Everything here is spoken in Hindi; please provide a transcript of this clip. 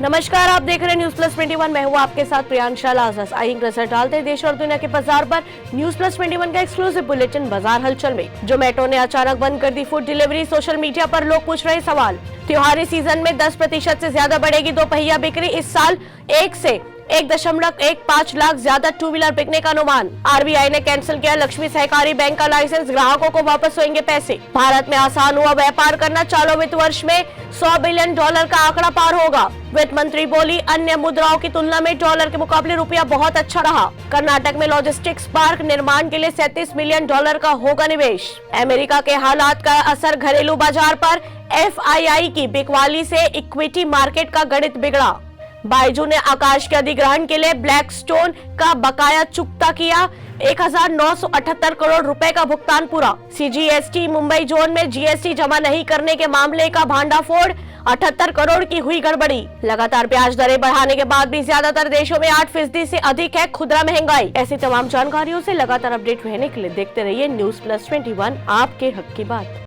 नमस्कार, आप देख रहे हैं न्यूज प्लस 21। मैं हूँ आपके साथ प्रियांशा लाजस। आइए नजर डालते हैं देश और दुनिया के बाजार पर। न्यूज प्लस 21 का एक्सक्लूसिव बुलेटिन बाजार हलचल में। जोमेटो ने अचानक बंद कर दी फूड डिलीवरी। सोशल मीडिया पर लोग पूछ रहे सवाल। त्योहारी सीजन में 10% से ज्यादा बढ़ेगी दोपहिया बिक्री। इस साल 1 से 1.15 लाख ज्यादा टू व्हीलर बिकने का अनुमान। आरबीआई ने कैंसिल किया लक्ष्मी सहकारी बैंक का लाइसेंस। ग्राहकों को वापस होंगे पैसे। भारत में आसान हुआ व्यापार करना। चालू वित्त वर्ष में $100 बिलियन का आंकड़ा पार होगा। वित्त मंत्री बोली, अन्य मुद्राओं की तुलना में डॉलर के मुकाबले रुपया बहुत अच्छा रहा। कर्नाटक में लॉजिस्टिक्स पार्क निर्माण के लिए $37 मिलियन का होगा निवेश। अमेरिका के हालात का असर घरेलू बाजार पर। FII की बिकवाली से इक्विटी मार्केट का गणित बिगड़ा। बायजू ने आकाश के अधिग्रहण के लिए ब्लैकस्टोन का बकाया चुकता किया। 1978 करोड़ रुपए का भुगतान पूरा। CGST मुंबई जोन में GST जमा नहीं करने के मामले का भांडाफोड़। 78 करोड़ की हुई गड़बड़ी। लगातार ब्याज दरें बढ़ाने के बाद भी ज्यादातर देशों में 8% से अधिक है खुदरा महंगाई। ऐसी तमाम जानकारियों से लगातार अपडेट रहने के लिए देखते रहिए न्यूज प्लस 21, आपके हक की बात।